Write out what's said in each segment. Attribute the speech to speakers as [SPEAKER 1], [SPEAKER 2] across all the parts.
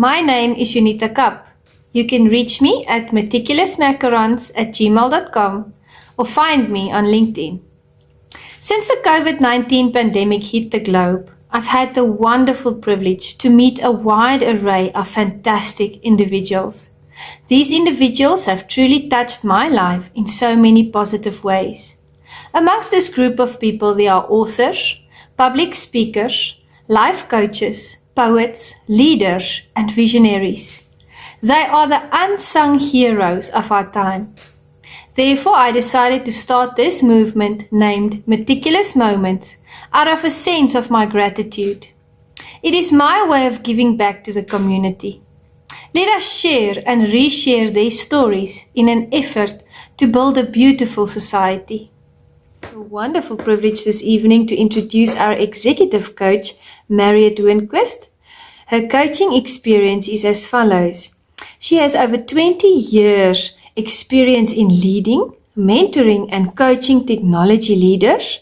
[SPEAKER 1] My name is Juanita Kapp. You can reach me at meticulousmacarons@gmail.com or find me on LinkedIn. Since the COVID-19 pandemic hit the globe, I've had the wonderful privilege to meet a wide array of fantastic individuals. These individuals have truly touched my life in so many positive ways. Amongst this group of people, there are authors, public speakers, life coaches, poets, leaders, and visionaries. They are the unsung heroes of our time. Therefore, I decided to start this movement named Meticulous Moments out of a sense of my gratitude. It is my way of giving back to the community. Let us share and reshare their stories in an effort to build a beautiful society. A wonderful privilege this evening to introduce our executive coach, Marriot Winquist. Her coaching experience is as follows. She has over 20 years experience in leading, mentoring and coaching technology leaders,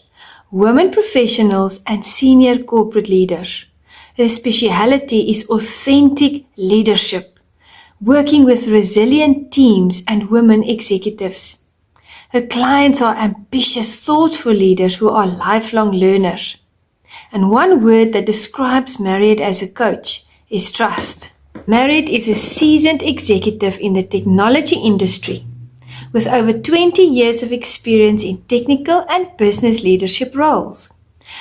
[SPEAKER 1] women professionals and senior corporate leaders. Her speciality is authentic leadership, working with resilient teams and women executives. Her clients are ambitious, thoughtful leaders who are lifelong learners. And one word that describes Marriot as a coach is trust. Marriot is a seasoned executive in the technology industry with over 20 years of experience in technical and business leadership roles.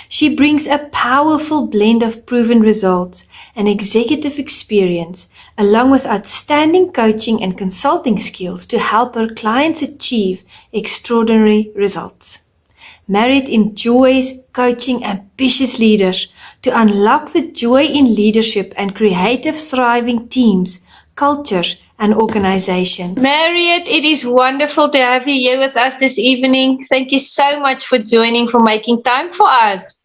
[SPEAKER 1] She brings a powerful blend of proven results and executive experience, along with outstanding coaching and consulting skills to help her clients achieve extraordinary results. Marriot enjoys coaching ambitious leaders to unlock the joy in leadership and creative, thriving teams, cultures, and organizations. Marriot, it is wonderful to have you here with us this evening. Thank you so much for joining, for making time for us.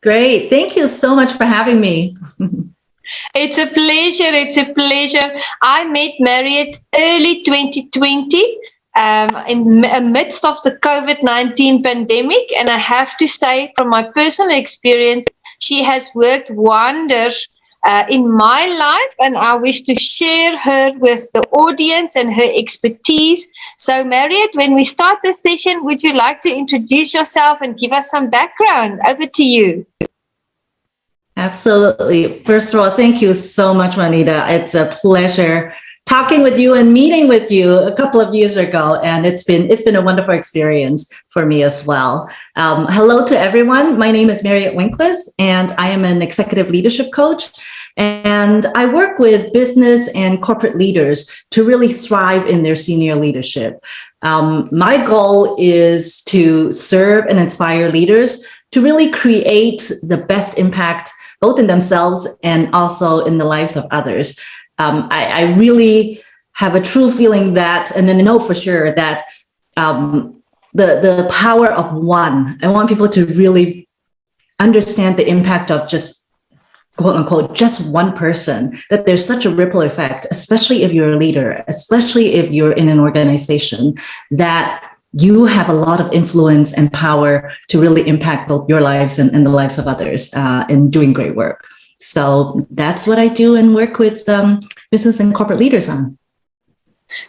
[SPEAKER 2] Great. Thank you so much for having me.
[SPEAKER 1] It's a pleasure. It's a pleasure. I met Marriot early 2020 in the midst of the COVID-19 pandemic. And I have to say, from my personal experience, she has worked wonders in my life, and I wish to share her with the audience and her expertise. So, Marriot, when we start this session, would you like to introduce yourself and give us some background? Over to you.
[SPEAKER 2] Absolutely. First of all, thank you so much, Juanita. It's a pleasure talking with you and meeting with you a couple of years ago, and it's been a wonderful experience for me as well. Hello to everyone. My name is Marriot Winquist, and I am an executive leadership coach. And I work with business and corporate leaders to really thrive in their senior leadership. My goal is to serve and inspire leaders to really create the best impact, both in themselves and also in the lives of others. I really have a true feeling that, and I know for sure that the power of one, I want people to really understand the impact of just, quote unquote, just one person, that there's such a ripple effect, especially if you're a leader, especially if you're in an organization, that you have a lot of influence and power to really impact both your lives and the lives of others in doing great work. So that's what I do and work with business and corporate leaders on.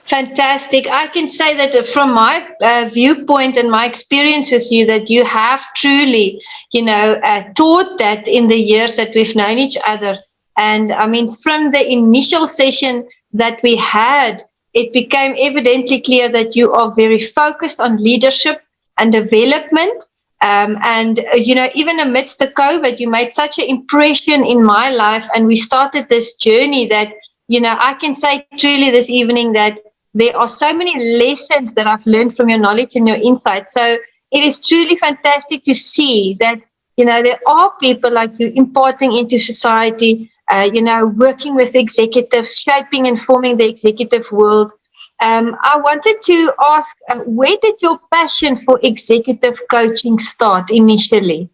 [SPEAKER 1] Fantastic. I can say that from my viewpoint and my experience with you, that you have truly, taught that in the years that we've known each other. And I mean, from the initial session that we had, it became evidently clear that you are very focused on leadership and development. Even amidst the COVID, you made such an impression in my life, and we started this journey that, I can say truly this evening that there are so many lessons that I've learned from your knowledge and your insight. So it is truly fantastic to see that, there are people like you imparting into society, working with executives, shaping and forming the executive world. I wanted to ask, where did your passion for executive coaching start initially?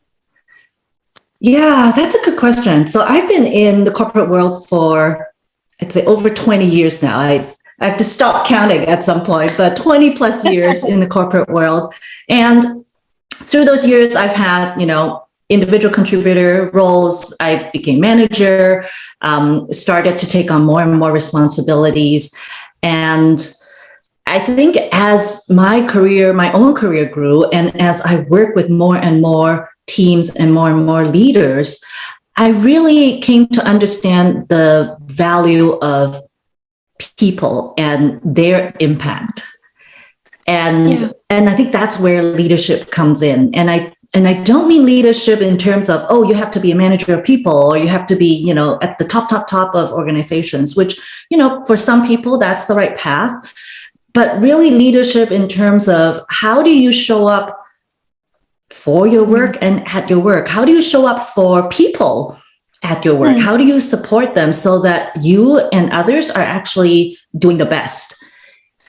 [SPEAKER 2] Yeah, that's a good question. So I've been in the corporate world for, I'd say, over 20 years now. I have to stop counting at some point, but 20 plus years in the corporate world. And through those years, I've had, individual contributor roles, I became manager, started to take on more and more responsibilities. And I think as my own career grew, and as I worked with more and more teams and more leaders, I really came to understand the value of people and their impact. And I think that's where leadership comes in. And I don't mean leadership in terms of, oh, you have to be a manager of people, or you have to be, you know, at the top of organizations, which, you know, for some people, that's the right path. But really leadership in terms of how do you show up for your work and at your work? How do you show up for people at your work? How do you support them so that you and others are actually doing the best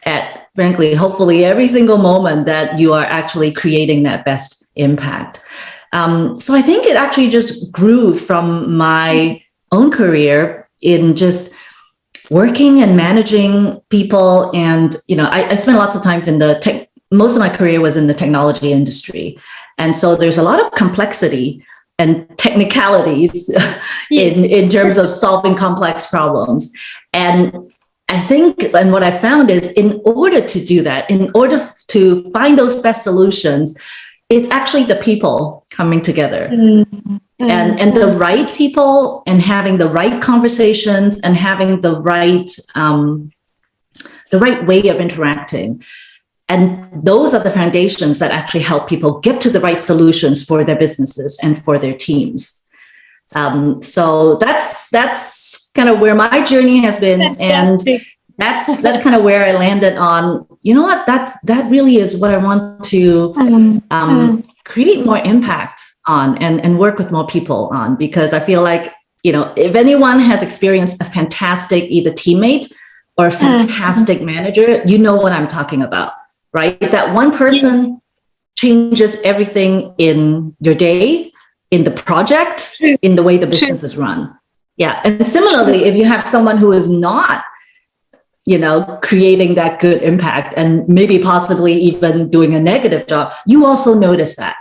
[SPEAKER 2] at, frankly, hopefully every single moment that you are actually creating that best impact? So I think it actually just grew from my own career in just working and managing people. And, you know, I spent lots of times in most of my career was in the technology industry. And so there's a lot of complexity and technicalities in terms of solving complex problems. And I think, and what I found is, in order to do that, in order to find those best solutions, it's actually the people coming together. And the right people, and having the right conversations, and having the right way of interacting. And those are the foundations that actually help people get to the right solutions for their businesses and for their teams. So that's kind of where my journey has been. And that's kind of where I landed on, you know what, that really is what I want to create more impact on, and work with more people on, because I feel like, you know, if anyone has experienced a fantastic either teammate or a fantastic manager, you know what I'm talking about, right? That one person changes everything in your day, in the project, in the way the business is run. Yeah. And similarly, if you have someone who is not, you know, creating that good impact, and maybe possibly even doing a negative job, you also notice that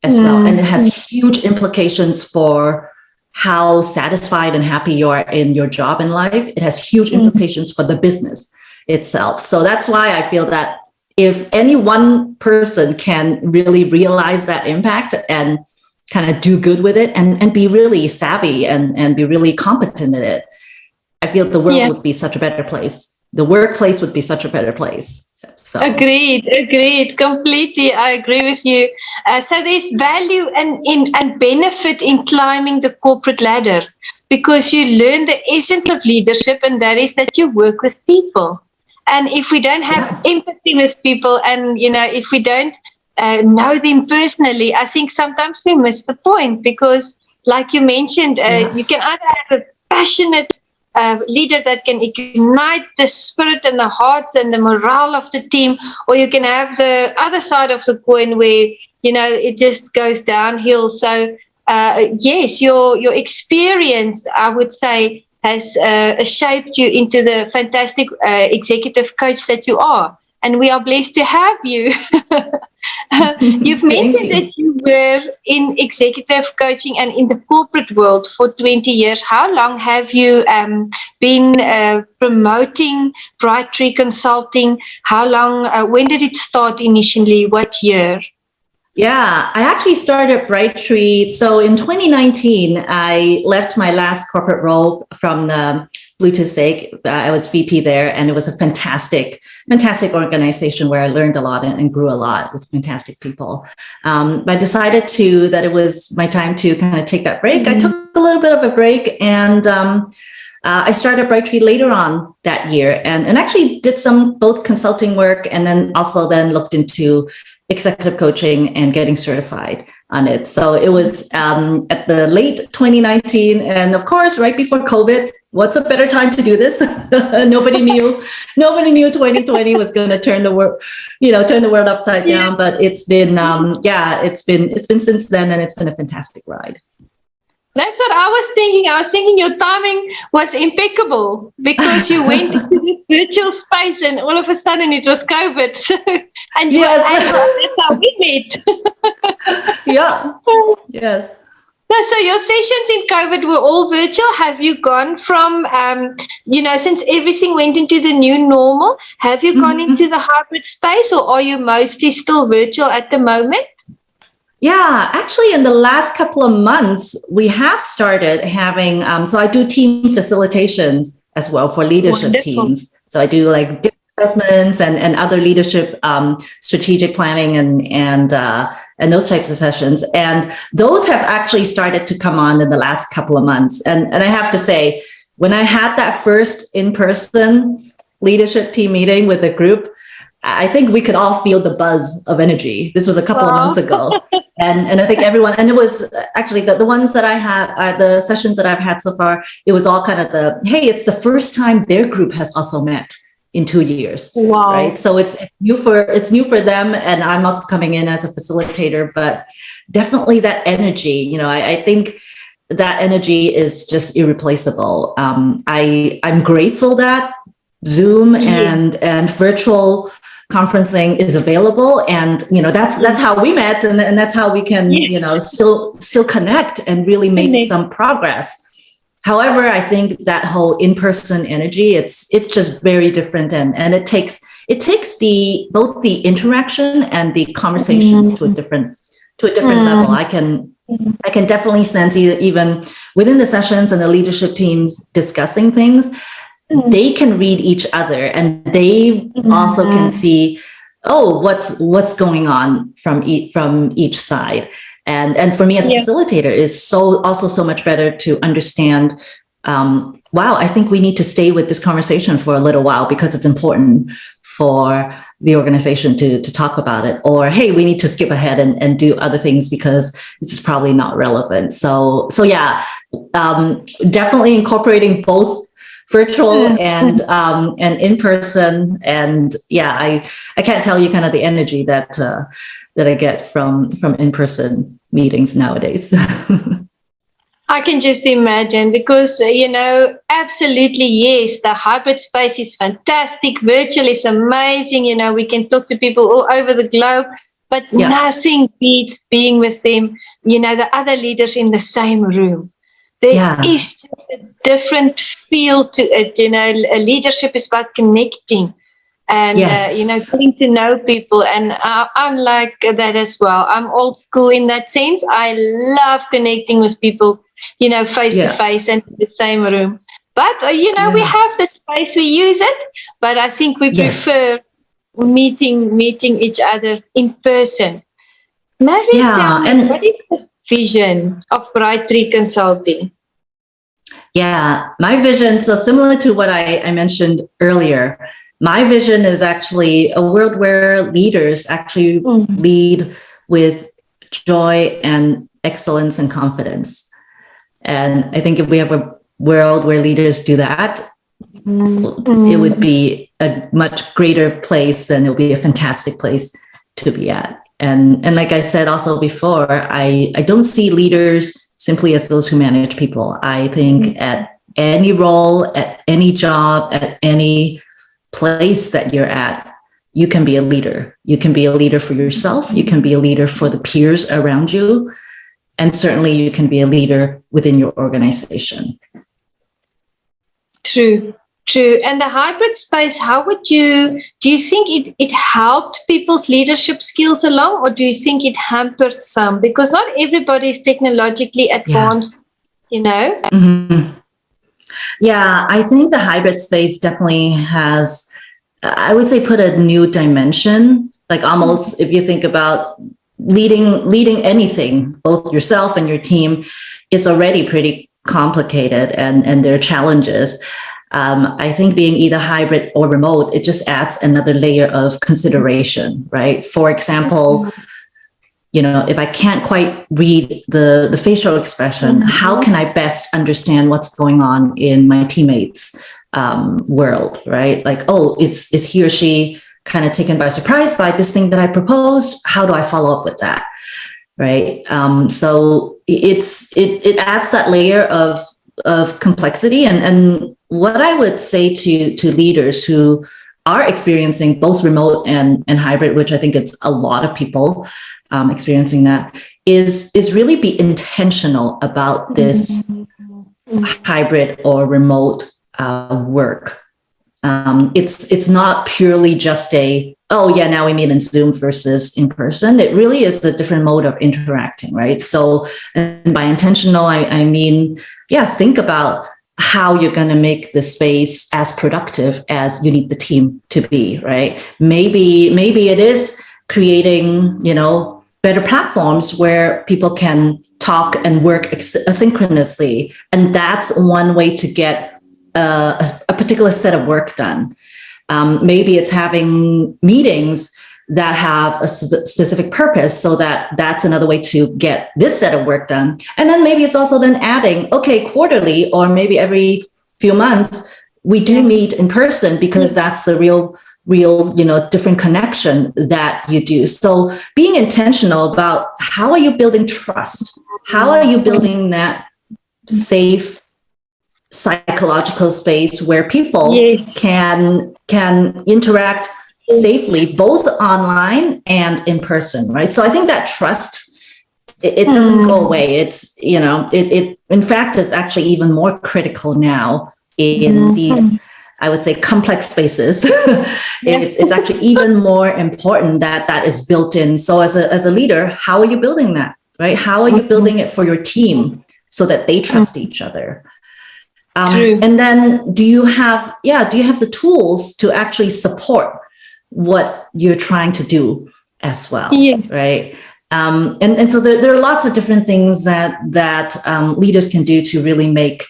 [SPEAKER 2] as well. And it has huge implications for how satisfied and happy you are in your job and life. It has huge implications for the business itself. So that's why I feel that if any one person can really realize that impact and kind of do good with it, and be really savvy and be really competent in it, I feel the world would be such a better place. The workplace would be such a better place. So. Agreed,
[SPEAKER 1] completely. I agree with you. So there's value and benefit in climbing the corporate ladder, because you learn the essence of leadership, and that is that you work with people. And if we don't have empathy with people, and, you know, if we don't know them personally, I think sometimes we miss the point, because, like you mentioned, you can either have a passionate leader that can ignite the spirit and the hearts and the morale of the team, or you can have the other side of the coin where, you know, it just goes downhill. So yes, your experience, I would say, has shaped you into the fantastic executive coach that you are, and we are blessed to have you. You've mentioned that you were in executive coaching and in the corporate world for 20 years. How long have you been promoting Brightree Consulting? How long, when did it start initially? What year?
[SPEAKER 2] Yeah, I actually started Brightree. So in 2019, I left my last corporate role from the Bluetooth Sake. I was VP there, and it was a fantastic organization where I learned a lot and grew a lot with fantastic people. But I decided that it was my time to kind of take that break. I took a little bit of a break, and I started Brightree later on that year, and actually did some both consulting work, and then looked into executive coaching and getting certified on it. So it was at the late 2019, and of course, right before COVID. What's a better time to do this? Nobody knew 2020 was going to turn the world upside down. But it's been, it's been since then, and it's been a fantastic ride.
[SPEAKER 1] That's what I was thinking. I was thinking your timing was impeccable, because you went into this virtual space, and all of a sudden it was COVID. And you were able, that's how we met.
[SPEAKER 2] Yeah. Yes.
[SPEAKER 1] No, so your sessions in COVID were all virtual. Have you gone from, since everything went into the new normal, have you gone into the hybrid space, or are you mostly still virtual at the moment?
[SPEAKER 2] Yeah, actually, in the last couple of months, we have started having, so I do team facilitations as well for leadership teams. So I do like assessments and other leadership strategic planning and those types of sessions. And those have actually started to come on in the last couple of months. And I have to say, when I had that first in-person leadership team meeting with a group, I think we could all feel the buzz of energy. This was a couple of months ago. And I think everyone, and it was actually the ones that I had, the sessions that I've had so far, it was all kind of hey, it's the first time their group has also met in 2 years.
[SPEAKER 1] Wow.
[SPEAKER 2] Right. So it's new for them. And I'm also coming in as a facilitator, but definitely that energy, I think that energy is just irreplaceable. I'm grateful that Zoom and virtual conferencing is available, and that's how we met, and that's how we can still connect and really make some progress. However, I think that whole in-person energy, it's just very different, and it takes both the interaction and the conversations to a different level. I can definitely sense even within the sessions and the leadership teams discussing things, they can read each other, and they also can see, what's going on from each side. And for me as a facilitator is also so much better to understand, wow, I think we need to stay with this conversation for a little while because it's important for the organization to talk about it. Or, hey, we need to skip ahead and do other things because this is probably not relevant. So yeah, definitely incorporating both virtual and in person, and I can't tell you kind of the energy that I get from in person meetings nowadays.
[SPEAKER 1] I can just imagine because absolutely yes, the hybrid space is fantastic. Virtual is amazing. We can talk to people all over the globe, but nothing beats being with them. The other leaders in the same room. There is just a different feel to it. Leadership is about connecting and, getting to know people. And I'm like that as well. I'm old school in that sense. I love connecting with people, face to face and in the same room. But, we have the space, we use it. But I think we prefer meeting each other in person. Marriot, tell me, what is the vision of Bright Tree Consulting?
[SPEAKER 2] Yeah, my vision, so similar to what I mentioned earlier, my vision is actually a world where leaders actually lead with joy and excellence and confidence. And I think if we have a world where leaders do that, it would be a much greater place, and it would be a fantastic place to be at. And like I said also before, I don't see leaders simply as those who manage people. I think at any role, at any job, at any place that you're at, you can be a leader. You can be a leader for yourself. You can be a leader for the peers around you. And certainly you can be a leader within your organization.
[SPEAKER 1] True. And the hybrid space, do you think it helped people's leadership skills along, or do you think it hampered some? Because not everybody is technologically advanced,
[SPEAKER 2] Mm-hmm. Yeah, I think the hybrid space definitely has, I would say, put a new dimension. Like almost, if you think about leading anything, both yourself and your team, is already pretty complicated, and there are challenges. I think being either hybrid or remote, it just adds another layer of consideration, right? For example, if I can't quite read the facial expression, how can I best understand what's going on in my teammates' world, right? Like, is he or she kind of taken by surprise by this thing that I proposed? How do I follow up with that, right? So it adds that layer of complexity, and what I would say to leaders who are experiencing both remote and hybrid, which I think it's a lot of people experiencing that, is really be intentional about this hybrid or remote work. It's not purely just now we meet in Zoom versus in person. It really is a different mode of interacting, right? So, and by intentional, I mean, think about how you're going to make the space as productive as you need the team to be, right? Maybe it is creating, better platforms where people can talk and work asynchronously. And that's one way to get a particular set of work done. Maybe it's having meetings that have a specific purpose, so that's another way to get this set of work done. And then maybe it's also then adding, quarterly or maybe every few months, we do meet in person because that's the real, different connection that you do. So being intentional about how are you building trust? How are you building that safe psychological space where people can interact safely, both online and in person, right? So I think that trust, it doesn't go away. It's, it in fact is actually even more critical now in these, I would say, complex spaces. It's actually even more important that is built in. So as a leader, how are you building that, right? How are you building it for your team so that they trust each other? And then do you have the tools to actually support what you're trying to do as well, right? And so there are lots of different things that leaders can do to really make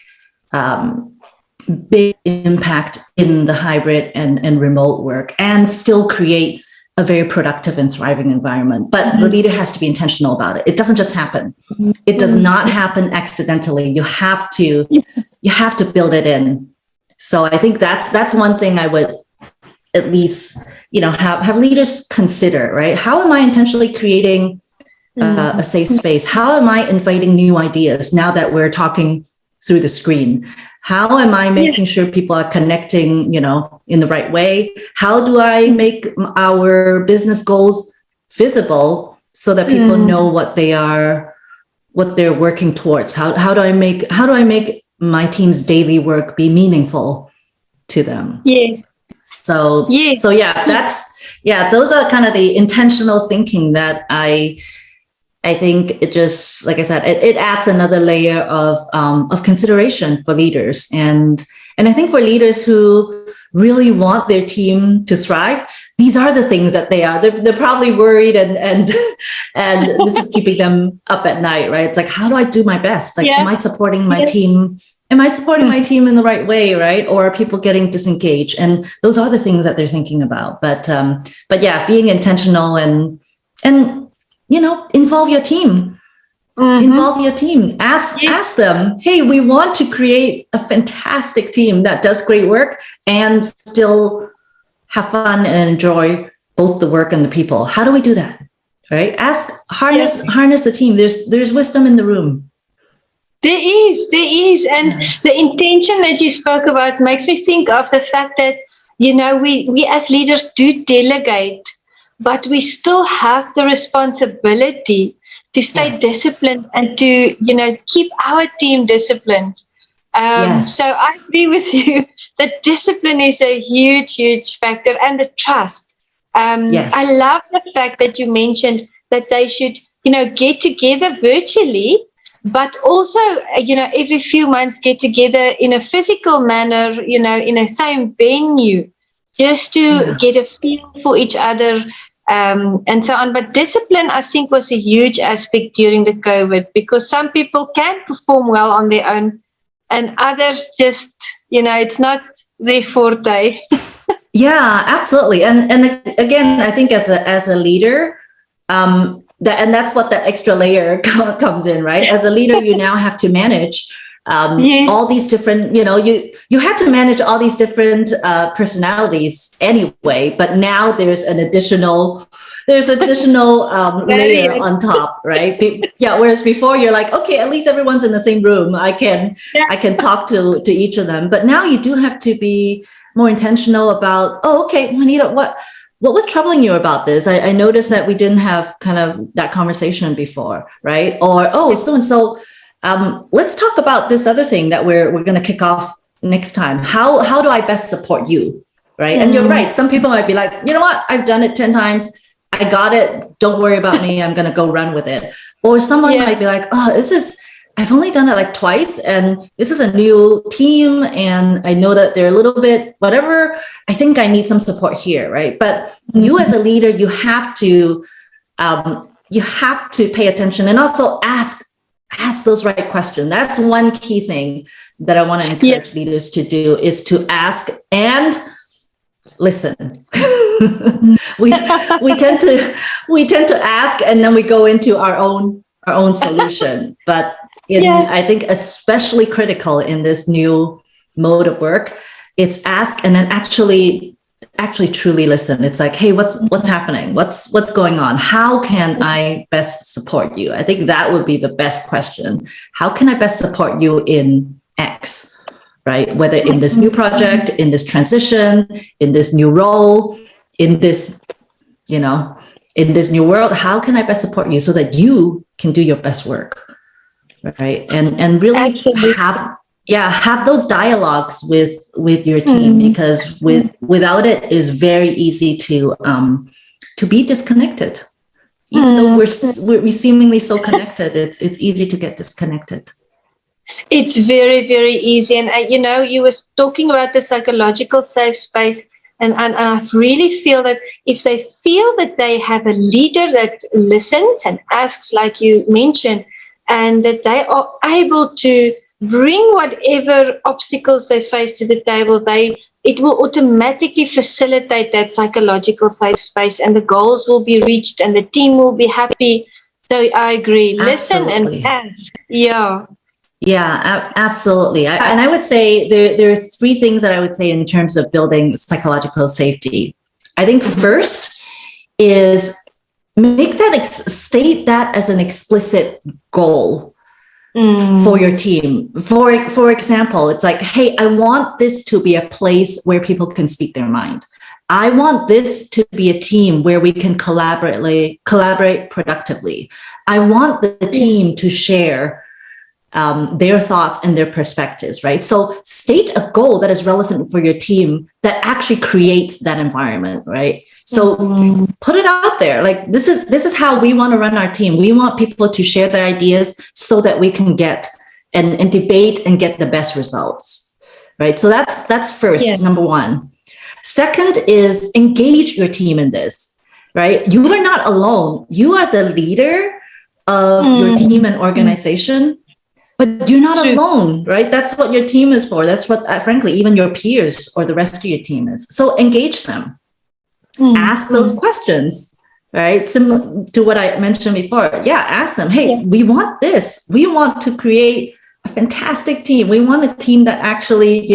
[SPEAKER 2] big impact in the hybrid and remote work and still create a very productive and thriving environment. But the leader has to be intentional about it. It doesn't just happen. It does not happen accidentally. You have to build it in. So I think that's one thing I would at least, have leaders consider, right? How am I intentionally creating a safe space? How am I inviting new ideas now that we're talking through the screen? How am I making sure people are connecting, in the right way? How do I make our business goals visible so that people know what they're working towards? How do I make my team's daily work be meaningful to them? So those are kind of the intentional thinking that I think it just, like I said, it adds another layer of consideration for leaders. And I think for leaders who really want their team to thrive, these are the things that they're probably worried and this is keeping them up at night, right? It's like, how do I do my best? Like, am I supporting my team? Am I supporting my team in the right way, right? Or are people getting disengaged? And those are the things that they're thinking about. But being intentional and involve your team. Involve your team. Ask them, hey, we want to create a fantastic team that does great work and still have fun and enjoy both the work and the people. How do we do that? Right? Harness the team. There's wisdom in the room.
[SPEAKER 1] There is. And the intention that you spoke about makes me think of the fact that, we as leaders do delegate, but we still have the responsibility to stay disciplined and to, keep our team disciplined. So I agree with you that discipline is a huge, huge factor, and the trust. I love the fact that you mentioned that they should, get together virtually, but also, every few months get together in a physical manner, in a same venue, just to get a feel for each other, and so on. But discipline, I think, was a huge aspect during the COVID, because some people can perform well on their own and others just, it's not their forte.
[SPEAKER 2] Yeah, absolutely. And again, I think as a leader, that's what that extra layer comes in, right? As a leader, you now have to manage all these different, you had to manage all these different personalities anyway, but now there's additional layer on top, right? Whereas before you're like, okay, at least everyone's in the same room. I can talk to each of them. But now you do have to be more intentional about, Juanita, what was troubling you about this? I noticed that we didn't have kind of that conversation before, right? Or, oh, so-and-so, let's talk about this other thing that we're going to kick off next time. How do I best support you, right? And you're right. Some people might be like, you know what? I've done it 10 times. I got it. Don't worry about me. I'm going to go run with it. Or someone might be like, oh, I've only done it like twice, and this is a new team, and I know that they're a little bit whatever. I think I need some support here, right? But you as a leader, you have to pay attention and also ask those right questions. That's one key thing that I want to encourage leaders to do, is to ask and listen. we tend to ask, and then we go into our own solution, but I think especially critical in this new mode of work, it's ask and then actually truly listen. It's like, hey, what's happening? What's going on? How can I best support you? I think that would be the best question. How can I best support you in X, right? Whether in this new project, in this transition, in this new role, in this, in this new world, how can I best support you so that you can do your best work? Right. And really have those dialogues with your team, because without it is very easy to be disconnected. Even though we're seemingly so connected, it's easy to get disconnected.
[SPEAKER 1] It's very, very easy. And you were talking about the psychological safe space. And I really feel that if they feel that they have a leader that listens and asks, like you mentioned, and that they are able to bring whatever obstacles they face to the table, it will automatically facilitate that psychological safe space, and the goals will be reached and the team will be happy. So I agree.
[SPEAKER 2] Absolutely.
[SPEAKER 1] Listen and ask. Yeah.
[SPEAKER 2] Yeah, absolutely. And I would say there are three things that I would say in terms of building psychological safety. I think first is state that as an explicit goal for your team. For example, it's like, hey, I want this to be a place where people can speak their mind. I want this to be a team where we can collaborate productively. I want the team to share their thoughts and their perspectives, right? So state a goal that is relevant for your team that actually creates that environment, right? So put it out there. Like, this is how we want to run our team. We want people to share their ideas so that we can get and debate and get the best results, right? So that's first, number one. Second is engage your team in this, right? You are not alone. You are the leader of your team and organization. But you're not alone, right? That's what your team is for. That's what, frankly, even your peers or the rest of your team is. So engage them. Ask those questions, right? Similar to what I mentioned before. Yeah, ask them, hey, we want this. We want to create a fantastic team. We want a team that actually,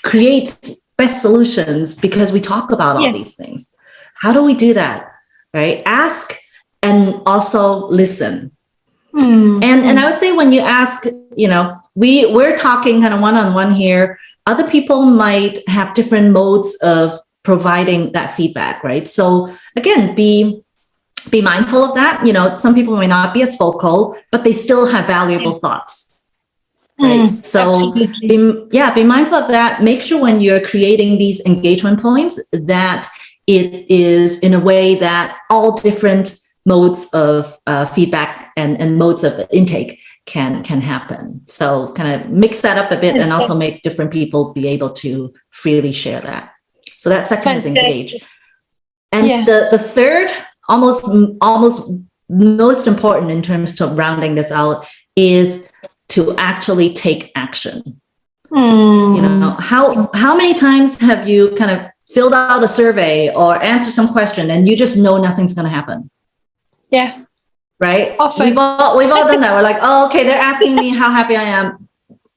[SPEAKER 2] creates best solutions because we talk about all these things. How do we do that, right? Ask and also listen. And I would say when you ask, we're talking kind of one-on-one here. Other people might have different modes of providing that feedback, right? So again, be mindful of that. Some people may not be as vocal, but they still have valuable thoughts, right? So be mindful of that. Make sure when you're creating these engagement points that it is in a way that all different modes of feedback and modes of intake can happen. So kind of mix that up a bit and also make different people be able to freely share that. So that second is engage. And the third, almost most important in terms of rounding this out, is to actually take action. How many times have you kind of filled out a survey or answered some question and you just know nothing's going to happen?
[SPEAKER 1] Yeah.
[SPEAKER 2] Right.
[SPEAKER 1] Often.
[SPEAKER 2] We've all done that. We're like, oh, okay, they're asking me how happy I am.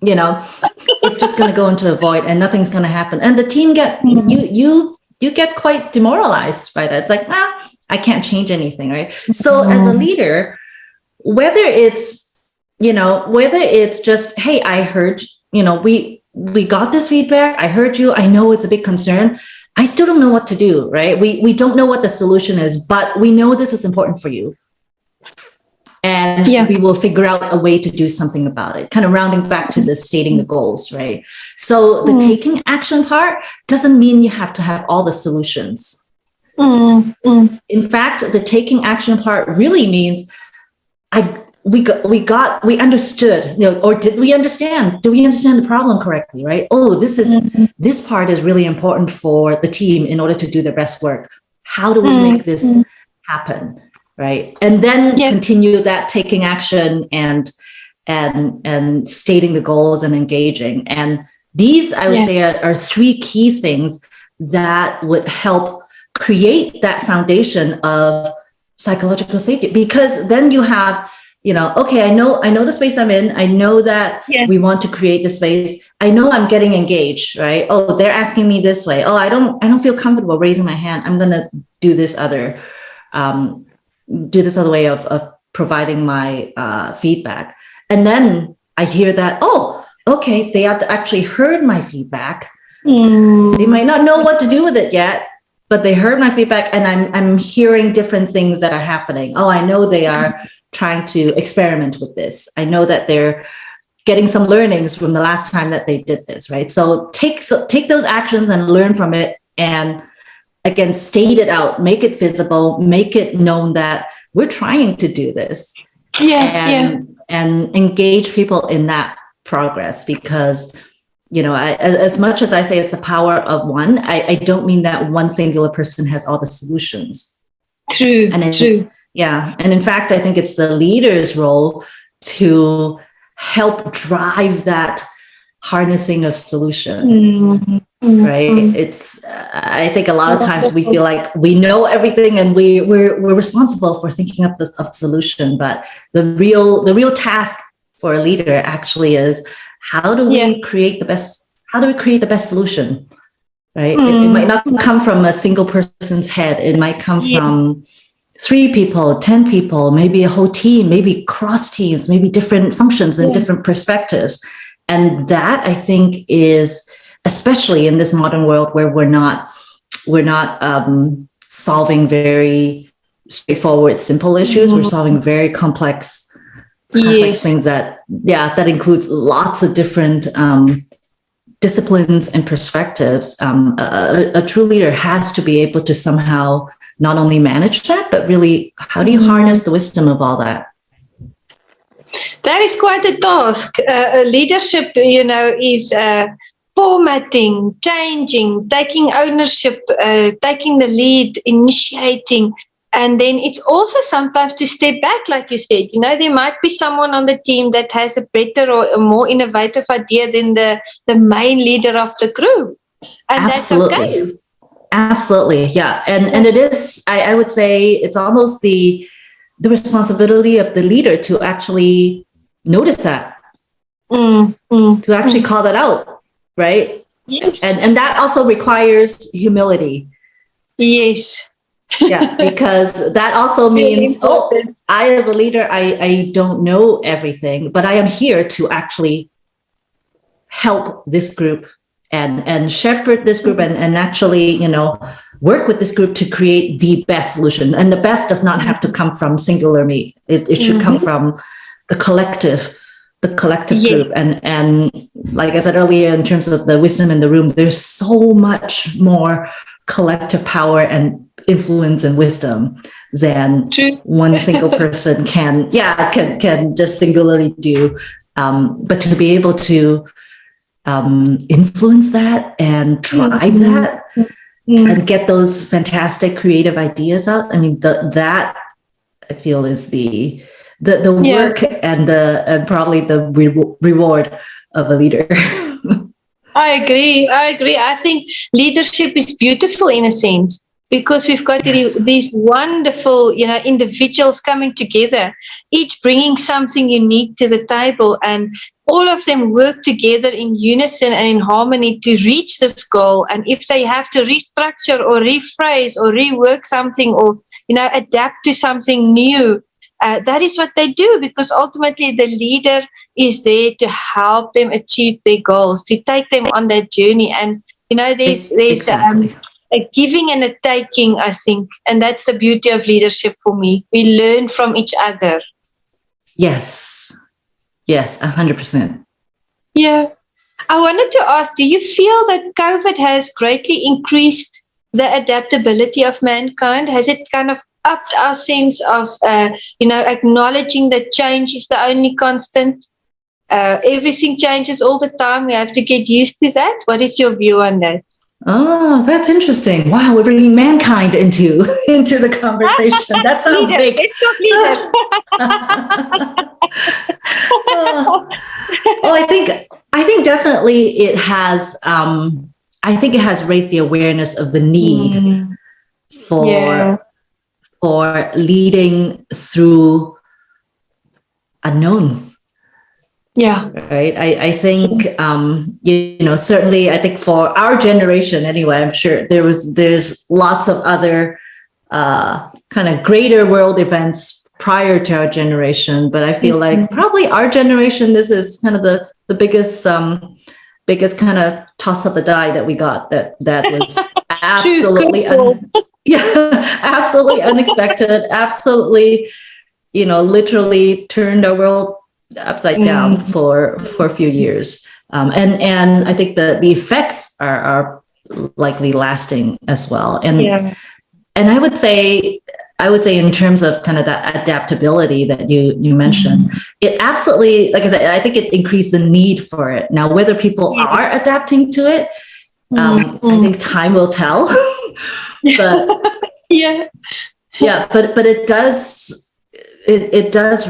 [SPEAKER 2] It's just going to go into a void and nothing's going to happen. And the team you get quite demoralized by that. It's like, I can't change anything. Right. So as a leader, whether it's just, hey, I heard, we got this feedback. I heard you. I know it's a big concern. I still don't know what to do, right? We don't know what the solution is, but we know this is important for you. And we will figure out a way to do something about it, kind of rounding back to the stating the goals, right? So the taking action part doesn't mean you have to have all the solutions. In fact, the taking action part really means we understood, or did we understand? Do we understand the problem correctly, right? Oh, this part is really important for the team in order to do their best work. How do we make this happen? Right. And then continue that taking action and stating the goals and engaging. And these, I would say, are three key things that would help create that foundation of psychological safety. Because then you have, okay, I know the space I'm in. I know that we want to create the space. I know I'm getting engaged, right? Oh, they're asking me this way. Oh, I don't feel comfortable raising my hand. I'm going to do this other way of providing my feedback. And then I hear that, oh, okay, they have actually heard my feedback. They might not know what to do with it yet, but they heard my feedback, and I'm hearing different things that are happening. Oh, I know they are trying to experiment with this. I know that they're getting some learnings from the last time that they did this, right? So take those actions and learn from it, and again, state it out, make it visible, make it known that we're trying to do this. And engage people in that progress, because, as much as I say it's the power of one, I don't mean that one singular person has all the solutions.
[SPEAKER 1] True.
[SPEAKER 2] Yeah. And in fact, I think it's the leader's role to help drive that harnessing of solution. Right. It's, I think a lot of times we feel like we know everything and we're responsible for thinking up the solution. But the real task for a leader actually is, how do we create the best solution? Right. It might not come from a single person's head. It might come from 3 people, 10 people, maybe a whole team, maybe cross teams, maybe different functions and different perspectives. And that, I think, is, especially in this modern world where we're not solving very straightforward, simple issues. We're solving very complex things that includes lots of different disciplines and perspectives. A true leader has to be able to somehow not only manage that, but really, how do you harness the wisdom of all that?
[SPEAKER 1] That is quite a task. Leadership, is formatting, changing, taking ownership, taking the lead, initiating. And then it's also sometimes to step back, like you said. There might be someone on the team that has a better or a more innovative idea than the main leader of the group. And
[SPEAKER 2] absolutely.
[SPEAKER 1] That's okay.
[SPEAKER 2] Absolutely. Yeah. And it is, I would say, it's almost the responsibility of the leader to actually notice that, to actually call that out, right?
[SPEAKER 1] Yes.
[SPEAKER 2] And that also requires humility.
[SPEAKER 1] Yes.
[SPEAKER 2] Yeah, because that also means, I as a leader, I don't know everything, but I am here to actually help this group and shepherd this group and actually, work with this group to create the best solution. And the best does not have to come from singular me. It should come from the collective group. And like I said earlier, in terms of the wisdom in the room, there's so much more collective power and influence and wisdom than one single person can just singularly do. But to be able to influence that and drive that and get those fantastic creative ideas out. I mean, that I feel is the work and probably the reward of a leader.
[SPEAKER 1] I agree. I think leadership is beautiful in a sense, because we've got these wonderful, individuals coming together, each bringing something unique to the table, and all of them work together in unison and in harmony to reach this goal. And if they have to restructure or rephrase or rework something or, adapt to something new, that is what they do, because ultimately the leader is there to help them achieve their goals, to take them on that journey. And, there's
[SPEAKER 2] exactly.
[SPEAKER 1] a giving and a taking, I think. And that's the beauty of leadership for me. We learn from each other.
[SPEAKER 2] Yes. Yes, 100%.
[SPEAKER 1] Yeah. I wanted to ask, do you feel that COVID has greatly increased the adaptability of mankind? Has it kind of upped our sense of, acknowledging that change is the only constant? Everything changes all the time. We have to get used to that. What is your view on that?
[SPEAKER 2] Oh, that's interesting. Wow, we're bringing mankind into the conversation. That sounds big. I think definitely it has. I think it has raised the awareness of the need for leading through unknowns.
[SPEAKER 1] Yeah.
[SPEAKER 2] Right. I think, certainly I think for our generation anyway, I'm sure there's lots of other kind of greater world events prior to our generation. But I feel like probably our generation, this is kind of the biggest kind of toss of the die that we got that was absolutely, absolutely unexpected, absolutely, literally turned our world upside down for a few years, and I think the effects are likely lasting as well. And I would say in terms of kind of that adaptability that you mentioned, it absolutely, like I said, I think it increased the need for it. Now, whether people are adapting to it, I think time will tell. But but it does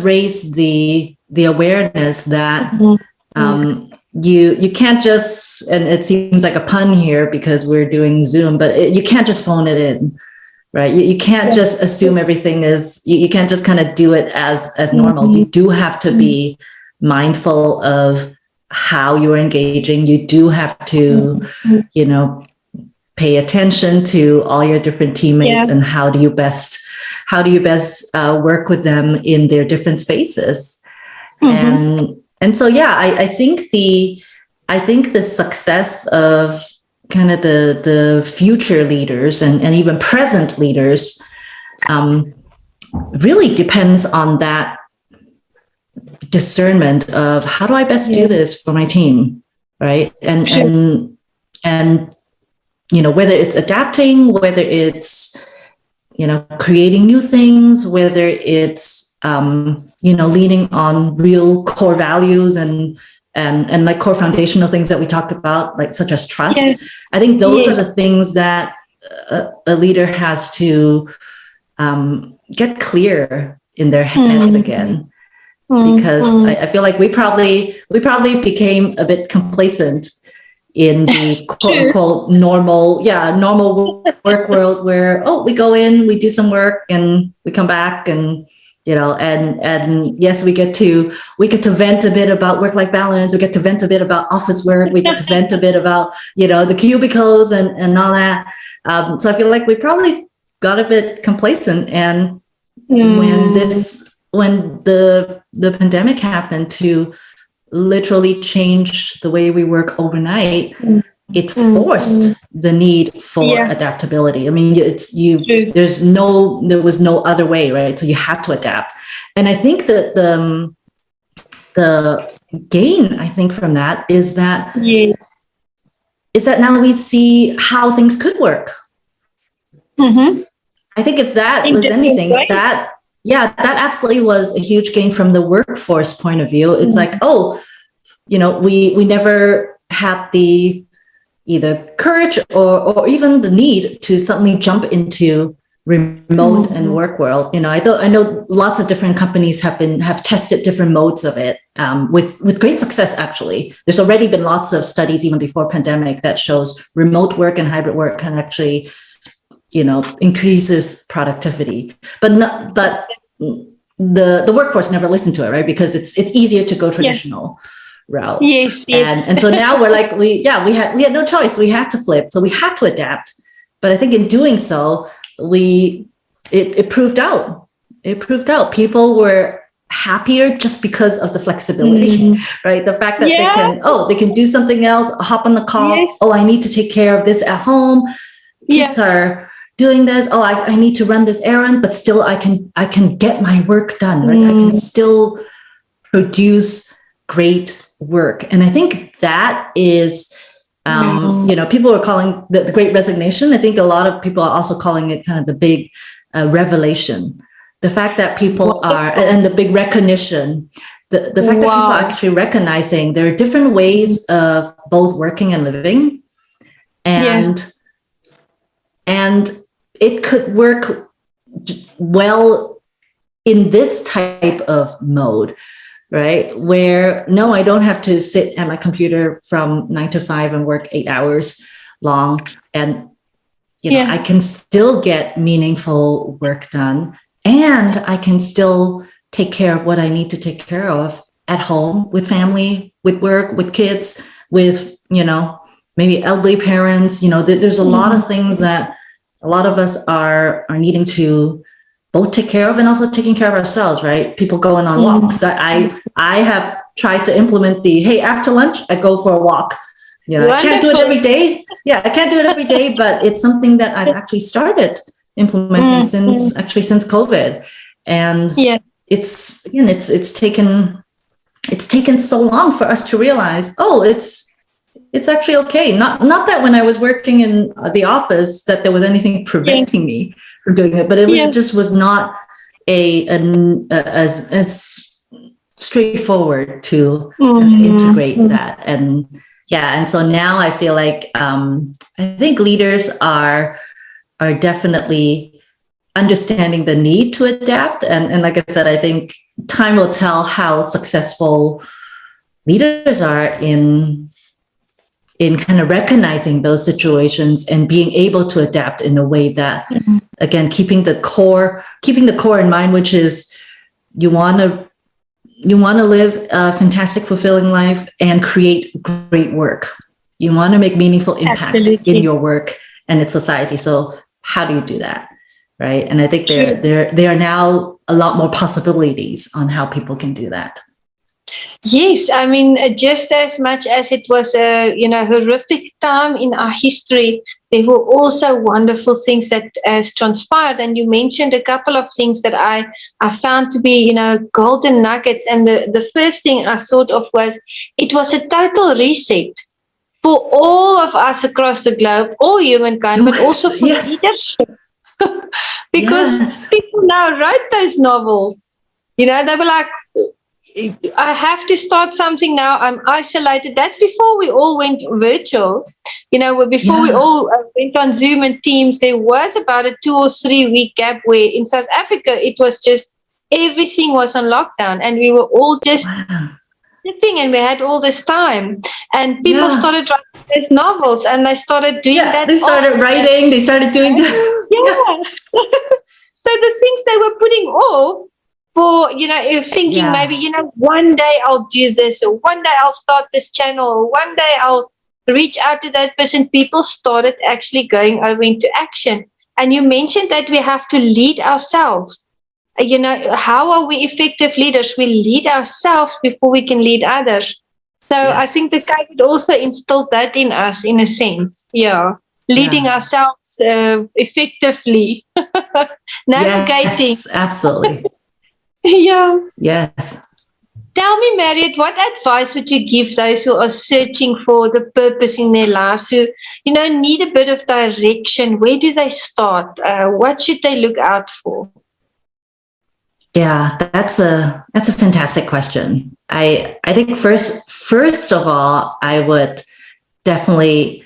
[SPEAKER 2] raise the awareness that you can't just, and it seems like a pun here because we're doing Zoom, but you can't just phone it in, right? You can't just assume everything is, you can't just kind of do it as normal. You do have to be mindful of how you're engaging. You do have to, pay attention to all your different teammates and how do you best work with them in their different spaces. And so, I think the success of kind of the future leaders and even present leaders really depends on that discernment of how do I best do this for my team, right? And whether it's adapting, whether it's creating new things, whether it's leaning on real core values and like core foundational things that we talked about, like such as trust. I think those are the things that a leader has to get clear in their heads again, because I feel like we probably became a bit complacent in the quote unquote normal work world where we go in, we do some work and we come back and and yes, we get to vent a bit about work-life balance. We get to vent a bit about office work. We get to vent a bit about, the cubicles and all that. So I feel like we probably got a bit complacent. And when the pandemic happened to literally change the way we work overnight, it forced the need for adaptability. I mean, there was no other way, right? So you had to adapt. And I think that the gain, I think, from that is that now we see how things could work. I think if that was anything, that absolutely was a huge gain from the workforce point of view. It's like, we never had the either courage or even the need to suddenly jump into remote and work world. I know lots of different companies have tested different modes of it with great success. Actually, there's already been lots of studies even before pandemic that shows remote work and hybrid work can actually, increases productivity. But the workforce never listened to it, right? Because it's easier to go traditional route. Yes. And so now we're like, we had no choice. We had to flip. So we had to adapt. But I think in doing so, it proved out. People were happier just because of the flexibility, right? The fact that they can do something else, hop on the call. I need to take care of this at home. kids are doing this. Oh, I need to run this errand, but still I can get my work done, right? I can still produce great work. And I think that is, people are calling the great resignation. I think a lot of people are also calling it kind of the big revelation. The fact that people are, and the big recognition, the fact that people are actually recognizing there are different ways of both working and living. And it could work well in this type of mode, right? Where, no, I don't have to sit at my computer from 9 to 5 and work 8 hours long. And, I can still get meaningful work done, and I can still take care of what I need to take care of at home, with family, with work, with kids, with, maybe elderly parents. There's a lot of things that a lot of us are needing to both take care of, and also taking care of ourselves, right? People going on walks. I have tried to implement hey, after lunch, I go for a walk. I can't do it every day. Yeah, I can't do it every day, but it's something that I've actually started implementing since COVID. And it's taken so long for us to realize, it's actually okay. Not that when I was working in the office that there was anything preventing me from doing it, but it was not as straightforward to integrate that. And so now I feel like I think leaders are definitely understanding the need to adapt. And like I said, I think time will tell how successful leaders are in kind of recognizing those situations and being able to adapt in a way that, again, keeping the core in mind, which is you want to live a fantastic, fulfilling life and create great work. You want to make meaningful impact in your work and its society. So how do you do that? Right. And I think there are now a lot more possibilities on how people can do that.
[SPEAKER 1] Yes, I mean, just as much as it was a horrific time in our history, there were also wonderful things that has transpired. And you mentioned a couple of things that I found to be golden nuggets. And the first thing I thought of was it was a total reset for all of us across the globe, all humankind, but also for leadership, because people now write those novels. They were like, I have to start something now. I'm isolated. That's before we all went virtual. Before we all went on Zoom and Teams, there was about a 2 or 3 week gap where in South Africa, it was just everything was on lockdown and we were all just sitting and we had all this time. And people started writing these novels and they started doing that.
[SPEAKER 2] They started writing. They started doing
[SPEAKER 1] So the things they were putting off, for if thinking maybe one day I'll do this, or one day I'll start this channel, or one day I'll reach out to that person, people started actually going over into action. And you mentioned that we have to lead ourselves. How are we effective leaders? We lead ourselves before we can lead others. So I think the COVID also instilled that in us, in a sense. Leading ourselves effectively, navigating.
[SPEAKER 2] Yes, absolutely. Yes.
[SPEAKER 1] Tell me, Marriot, what advice would you give those who are searching for the purpose in their lives, who, need a bit of direction? Where do they start? What should they look out for?
[SPEAKER 2] Yeah, that's a fantastic question. I think first of all, I would definitely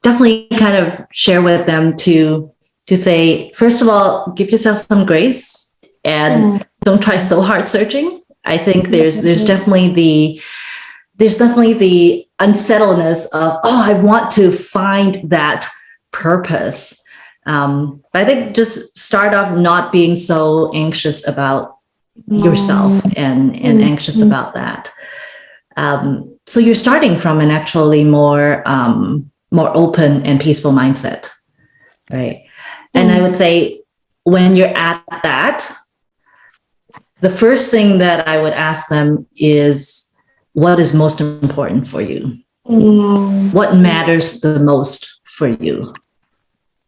[SPEAKER 2] kind of share with them to say, first of all, give yourself some grace. And don't try so hard searching. I think there's definitely the unsettledness of, I want to find that purpose. But I think just start off not being so anxious about yourself and anxious about that. So you're starting from an actually more open and peaceful mindset, right? And I would say when you're at that, the first thing that I would ask them is, what is most important for you? What matters the most for you.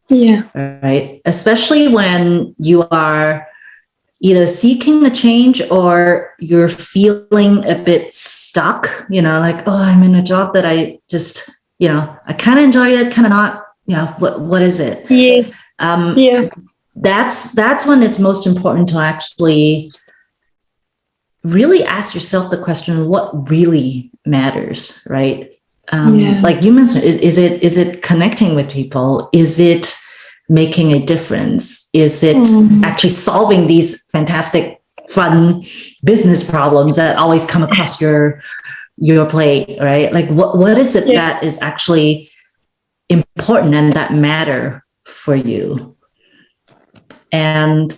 [SPEAKER 1] Yeah.
[SPEAKER 2] Right. Especially when you are either seeking a change or you're feeling a bit stuck, like, oh, I'm in a job that I just, I kind of enjoy it, kind of not, what is it?
[SPEAKER 1] Yes. Yeah.
[SPEAKER 2] That's when it's most important to actually really ask yourself the question, what really matters, right? Like you mentioned, is it connecting with people? Is it making a difference? Is it actually solving these fantastic, fun business problems that always come across your plate, right? Like what is it that is actually important and that matter for you? And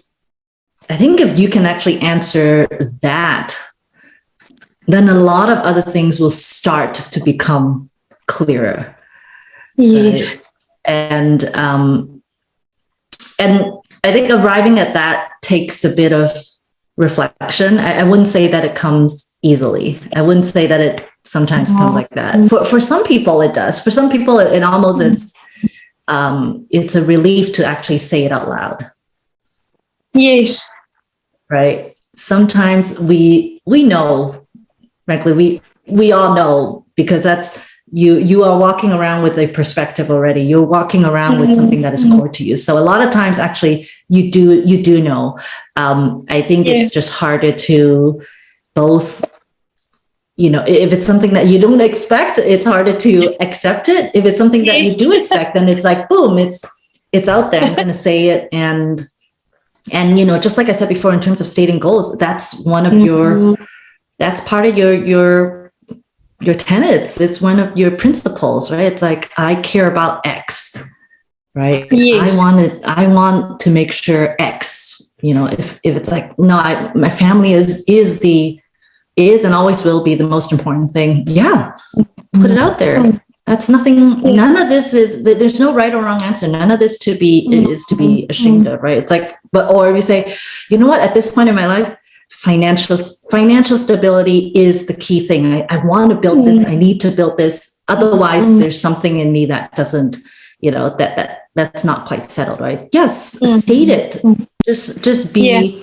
[SPEAKER 2] I think if you can actually answer that, then a lot of other things will start to become clearer.
[SPEAKER 1] Yes.
[SPEAKER 2] Right? And I think arriving at that takes a bit of reflection. I wouldn't say that it comes easily. I wouldn't say that it sometimes comes like that. For some people, it does. For some people, it almost is, it's a relief to actually say it out loud.
[SPEAKER 1] Yes.
[SPEAKER 2] Right. Sometimes we know, frankly, we all know, because that's you are walking around with a perspective already. You're walking around with something that is core to you. So a lot of times, actually, you do know. I think it's just harder to both. If it's something that you don't expect, it's harder to accept it. If it's something that you do expect, then it's like, boom, it's out there. I'm going to say it. And just like I said before, in terms of stating goals, that's one of that's part of your tenets. It's one of your principles, right? It's like, I care about X, right?
[SPEAKER 1] Yes.
[SPEAKER 2] I want to make sure X, if it's like, no, my family is and always will be the most important thing. Yeah. Put it out there. That's nothing. None of this there's no right or wrong answer. None of this is to be ashamed of, right? It's like, or if you say, you know what, at this point in my life, financial stability is the key thing. I want to build this. I need to build this. Otherwise, there's something in me that doesn't, that's not quite settled, right? Yes, state it. Just be.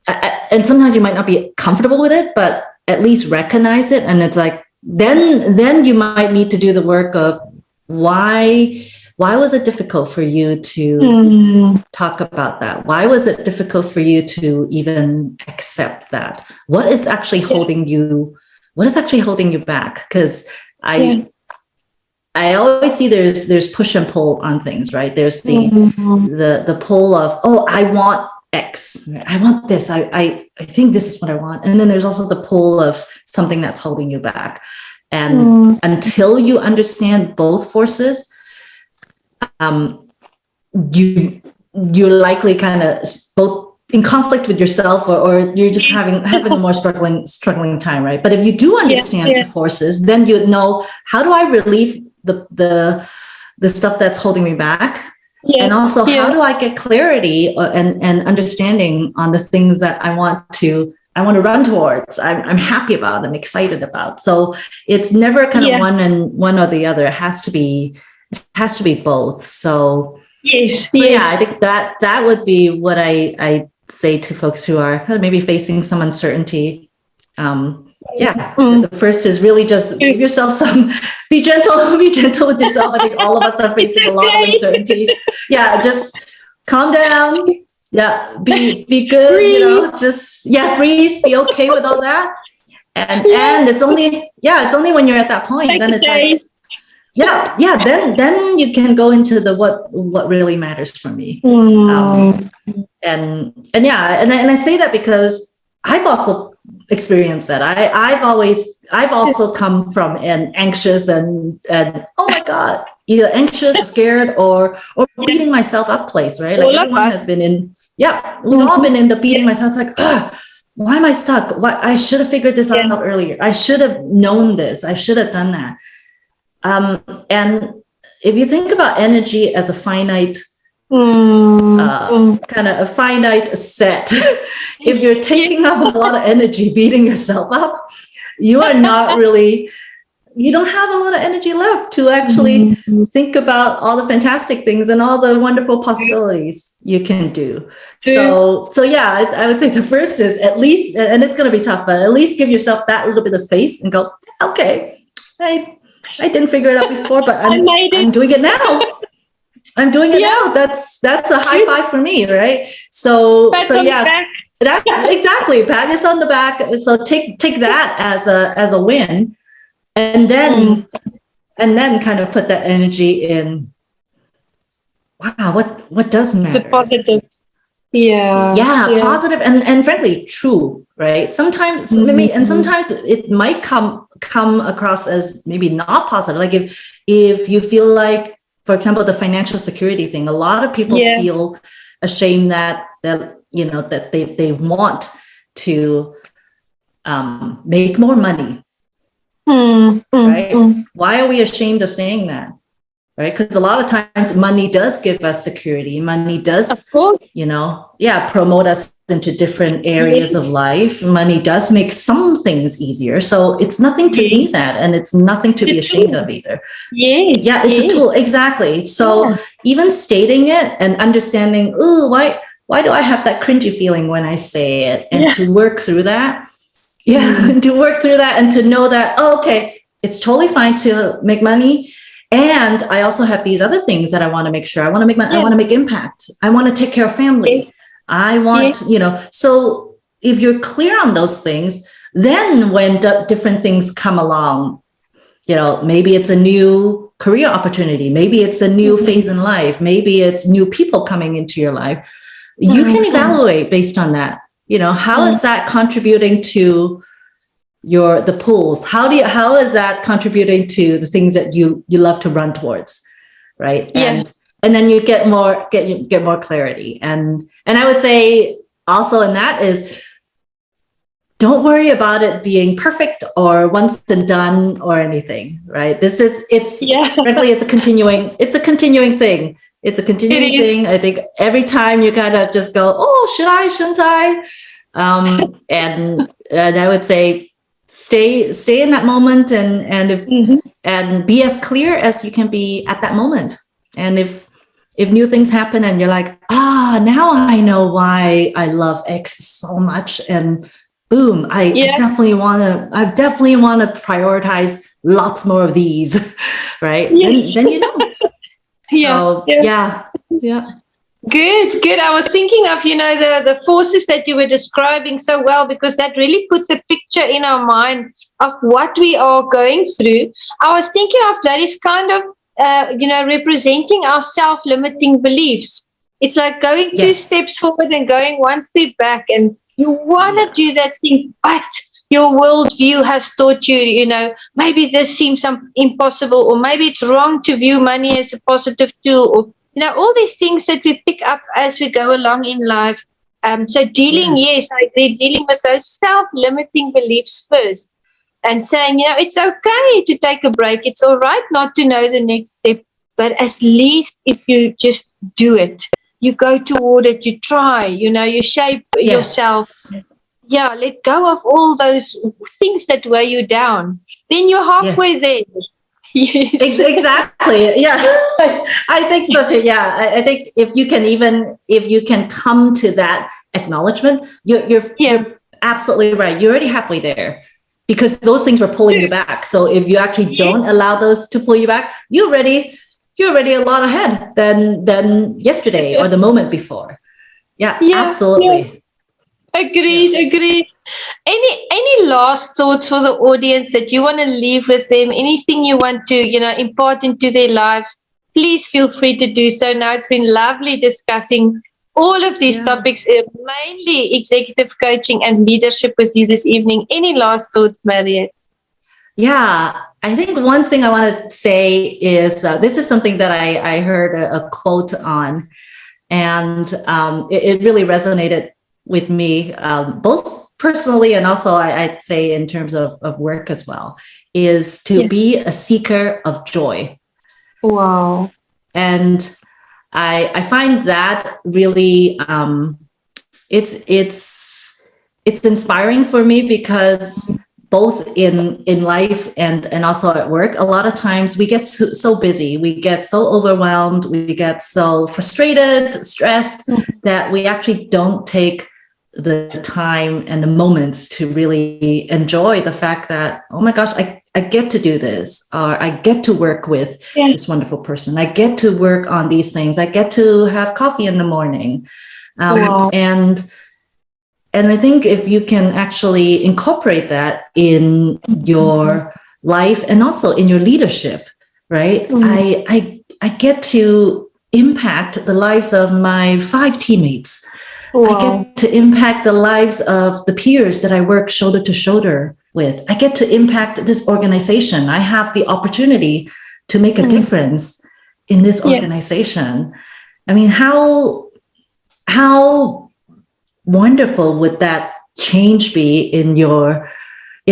[SPEAKER 2] And sometimes you might not be comfortable with it, but at least recognize it. And it's like, then you might need to do the work of why was it difficult for you to talk about that? Why was it difficult for you to even accept that? What is actually holding you back? Because I always see there's push and pull on things, right? There's the pull of, oh, I want X. I want this. I think this is what I want. And then there's also the pull of something that's holding you back. And until you understand both forces, you're likely kind of both in conflict with yourself, or you're just having a more struggling time, right? But if you do understand the forces, then you know, how do I relieve the stuff that's holding me back? And also, how do I get clarity and understanding on the things that I want to run towards, I'm happy about, I'm excited about. So it's never kind of one or the other. It has to be both. So I think that would be what I say to folks who are kind of maybe facing some uncertainty. The first is really just give yourself be gentle with yourself. I think all of us are facing a lot of uncertainty. Just calm down. Be good, breathe. Breathe, be okay with all that. And it's only when you're at that point, then it's like, then you can go into the what really matters for me. And I say that because I've also experienced that. I've also come from an anxious and oh my God, either anxious or scared or beating myself up place, right? Like everyone has been in, we've all been in the beating myself. It's like, why am I stuck? I should have figured this out earlier. I should have known this. I should have done that. And if you think about energy as a finite, kind of a finite set, if you're taking up a lot of energy beating yourself up, you are not really you don't have a lot of energy left to actually think about all the fantastic things and all the wonderful possibilities you can do. So yeah, I would say the first is at least, and it's going to be tough, but at least give yourself that little bit of space and go, okay, I didn't figure it out before, but I'm doing it now. I'm doing it now. That's a high five for me, right? So yeah, that's exactly, pat yourself on the back. So take that as a win, and then kind of put that energy in. Wow, what does matter?
[SPEAKER 1] The positive. Yeah.
[SPEAKER 2] Positive and frankly true, right? Sometimes maybe, and sometimes it might come across as maybe not positive. Like if you feel like, for example, the financial security thing, a lot of people feel ashamed that they want to make more money, right? Why are we ashamed of saying that? Right? Because a lot of times money does give us security. Money does, promote us into different areas of life. Money does make some things easier. So it's nothing to sneeze at, and it's nothing to be ashamed of either. Yeah, it's a tool. Exactly. So even stating it and understanding, why do I have that cringy feeling when I say it? And to work through that. To work through that and to know that, okay, it's totally fine to make money. And I also have these other things that I want to make sure. I want to make money. I want to make impact. I want to take care of family. I want, so if you're clear on those things, then when different things come along, maybe it's a new career opportunity. Maybe it's a new phase in life. Maybe it's new people coming into your life. You can evaluate based on that. How is that contributing to the pools? How is that contributing to the things that you love to run towards, right? And then you get more clarity. And I would say also in that is, don't worry about it being perfect or once and done or anything, right? Frankly, it's a continuing thing. It's a continuing thing. I think every time you kind of just go, oh, should I, shouldn't I? And I would say, stay in that moment and be as clear as you can be at that moment. And if new things happen and you're like, now I know why I love X so much, and boom, I definitely want to prioritize lots more of these, right? Then you know.
[SPEAKER 1] Good. I was thinking of, the forces that you were describing so well, because that really puts a picture in our mind of what we are going through. I was thinking of that is kind of, representing our self-limiting beliefs. It's like going 2 steps forward and going 1 step back, and you want to do that thing, but your worldview has taught you, maybe this seems impossible, or maybe it's wrong to view money as a positive tool, or all these things that we pick up as we go along in life. So dealing with those self-limiting beliefs first, and saying, it's okay to take a break. It's all right not to know the next step, but at least if you just do it, you go toward it, you try, you shape yourself. Yeah, let go of all those things that weigh you down. Then you're halfway there. Yes.
[SPEAKER 2] Exactly. Yeah, I think so too. Yeah, I think if you can come to that acknowledgement, you're absolutely right. You're already halfway there, because those things were pulling you back. So if you actually don't allow those to pull you back, you're already a lot ahead than yesterday or the moment before. Yeah. Absolutely.
[SPEAKER 1] Agreed. Any last thoughts for the audience that you want to leave with them? Anything you want to, impart into their lives? Please feel free to do so. Now, it's been lovely discussing all of these topics, mainly executive coaching and leadership with you this evening. Any last thoughts, Marriot?
[SPEAKER 2] Yeah, I think one thing I want to say is this is something that I heard a quote on, and it really resonated with me, both personally and also I'd say in terms of work as well, is to be a seeker of joy.
[SPEAKER 1] Wow.
[SPEAKER 2] And I find that really, it's inspiring for me, because both in life and also at work, a lot of times we get so busy, we get so overwhelmed, we get so frustrated, stressed, that we actually don't take the time and the moments to really enjoy the fact that, oh my gosh, I get to do this, or I get to work with this wonderful person, I get to work on these things, I get to have coffee in the morning.
[SPEAKER 1] Wow.
[SPEAKER 2] And I think if you can actually incorporate that in your life and also in your leadership, right? I get to impact the lives of my 5 teammates.
[SPEAKER 1] Wow.
[SPEAKER 2] I get to impact the lives of the peers that I work shoulder to shoulder with. I get to impact this organization. I have the opportunity to make a difference in this organization. I mean, how wonderful would that change be in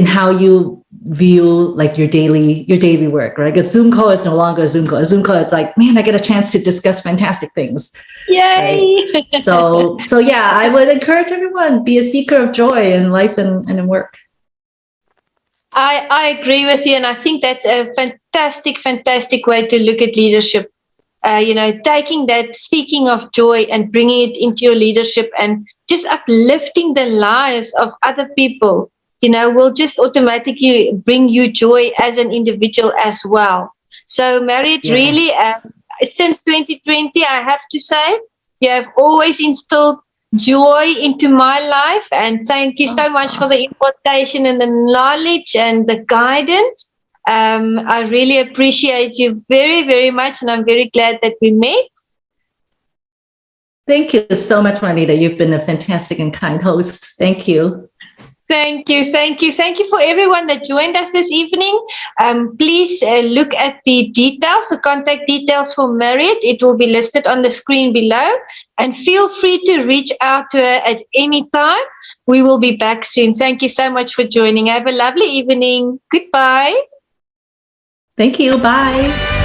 [SPEAKER 2] how you view like your daily work, right? Because Zoom call is no longer a Zoom call. A Zoom call, it's like, man, I get a chance to discuss fantastic things.
[SPEAKER 1] Yay!
[SPEAKER 2] Right? So yeah, I would encourage everyone, be a seeker of joy in life and in work.
[SPEAKER 1] I agree with you, and I think that's a fantastic way to look at leadership. Taking that seeking of joy and bringing it into your leadership and just uplifting the lives of other people, will just automatically bring you joy as an individual as well. So, Marriott, really, since 2020, I have to say, you have always instilled joy into my life, and thank you so much for the invitation and the knowledge and the guidance. I really appreciate you very, very much, and I'm very glad that we met.
[SPEAKER 2] Thank you so much, Juanita. You've been a fantastic and kind host. Thank you.
[SPEAKER 1] Thank you. Thank you for everyone that joined us this evening. Please look at the details, the contact details for Marriott. It will be listed on the screen below. And feel free to reach out to her at any time. We will be back soon. Thank you so much for joining. Have a lovely evening. Goodbye.
[SPEAKER 2] Thank you. Bye.